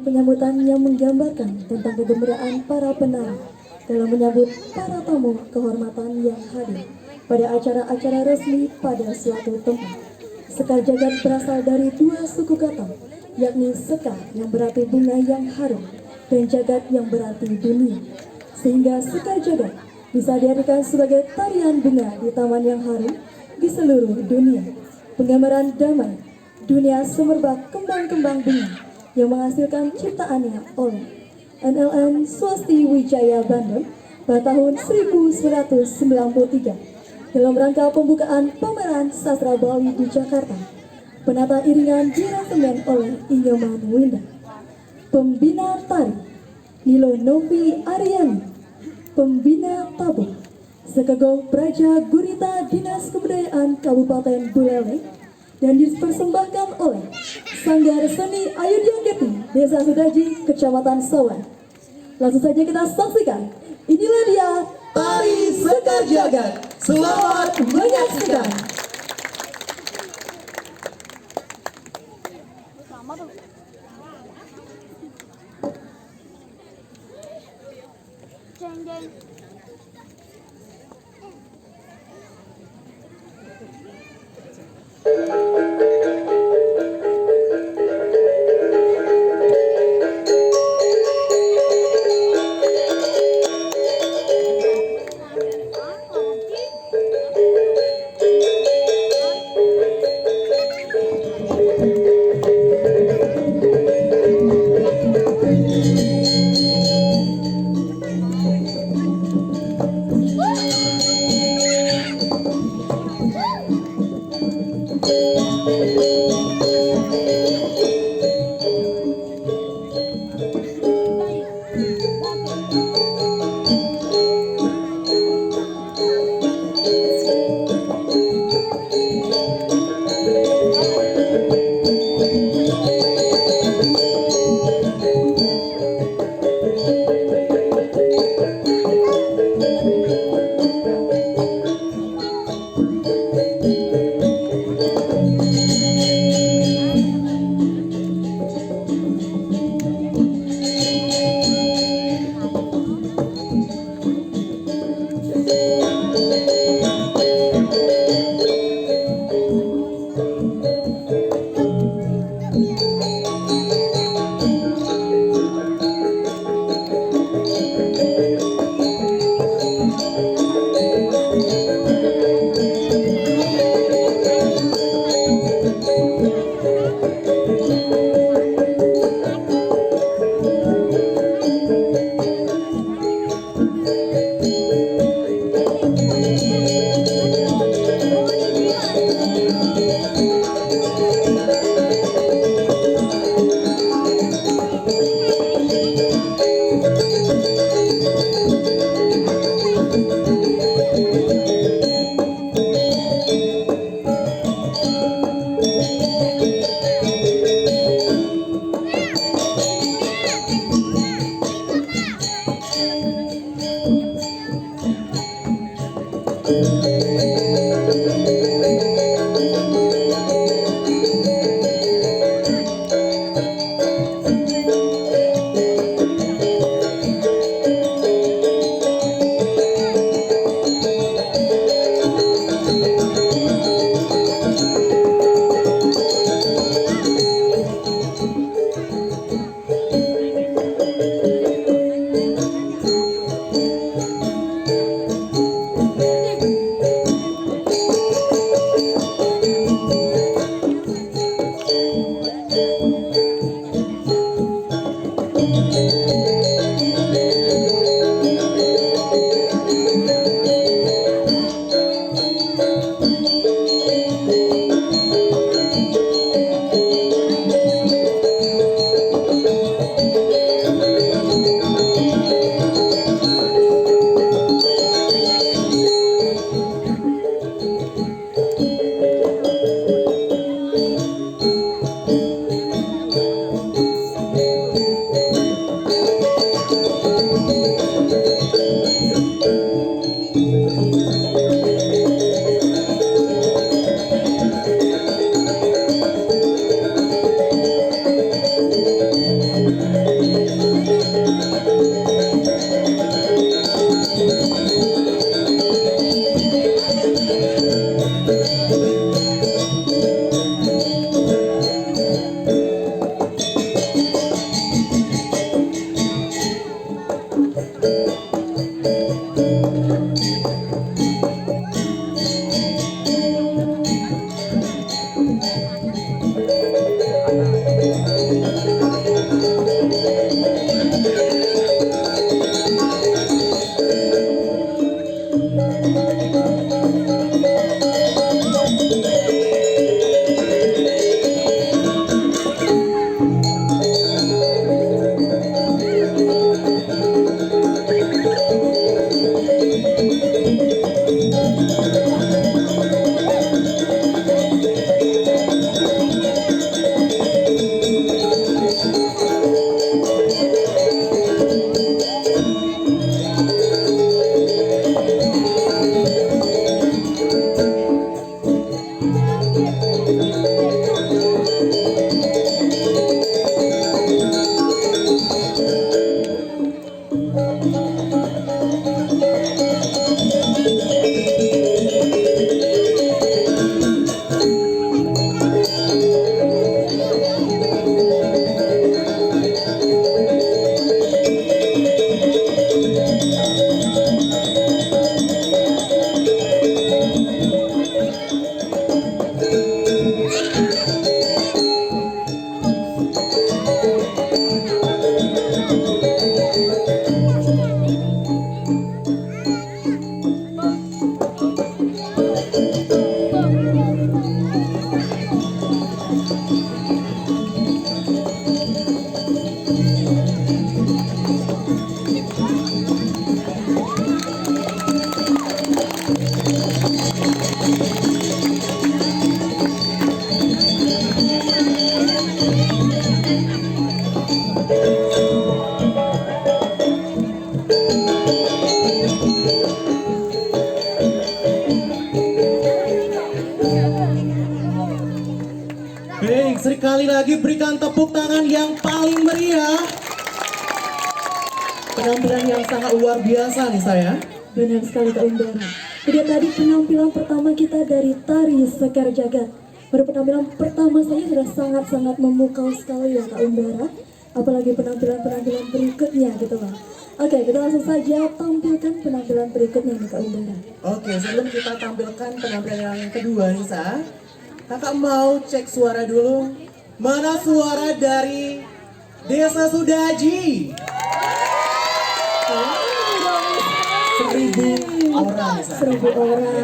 penyambutan yang menggambarkan tentang kegembiraan para penari dalam menyambut para tamu kehormatan yang hadir pada acara-acara resmi pada suatu tempat. Sekar Jagad berasal dari dua suku kata, yakni sekar yang berarti bunga yang harum dan jagad yang berarti dunia. Sehingga Sekar Jagad bisa diartikan sebagai tarian bunga di taman yang harum di seluruh dunia. Penggambaran damai dunia semerbak kembang-kembang bunga yang menghasilkan ciptaannya oleh NLM Swasti Wijaya Bandung pada tahun 1993 dalam rangka pembukaan pameran sastra Bali di Jakarta. Penata iringan dirancangkan oleh Inyoman Winda. Pembina tari Nilo Novi Aryani. Pembina tabuh Sekegong Praja Gurita Dinas Kebudayaan Kabupaten Buleleng dan dipersembahkan oleh Sanggar Seni Ayudya Keti Desa Sudaji Kecamatan Sawan. Langsung saja kita saksikan. Inilah dia Tari Sekar Jagad. Selamat menyaksikan. Jeng jeng. berikan tepuk tangan yang paling meriah. Penampilan yang sangat luar biasa nih saya. Benar sekali Kak Umbara. Jadi tadi penampilan pertama kita dari Tari Sekar Jagat. Pada penampilan pertama saya sudah sangat-sangat memukau sekali ya Kak Umbara. Apalagi penampilan-penampilan berikutnya gitu Bang. Oke, kita langsung saja tampilkan penampilan berikutnya nih Kak Umbara. Oke, sebelum kita tampilkan penampilan yang kedua Nisa, kakak mau cek suara dulu. Mana suara dari Desa Sudaji? 1000 orang Nisa. 1000 orang.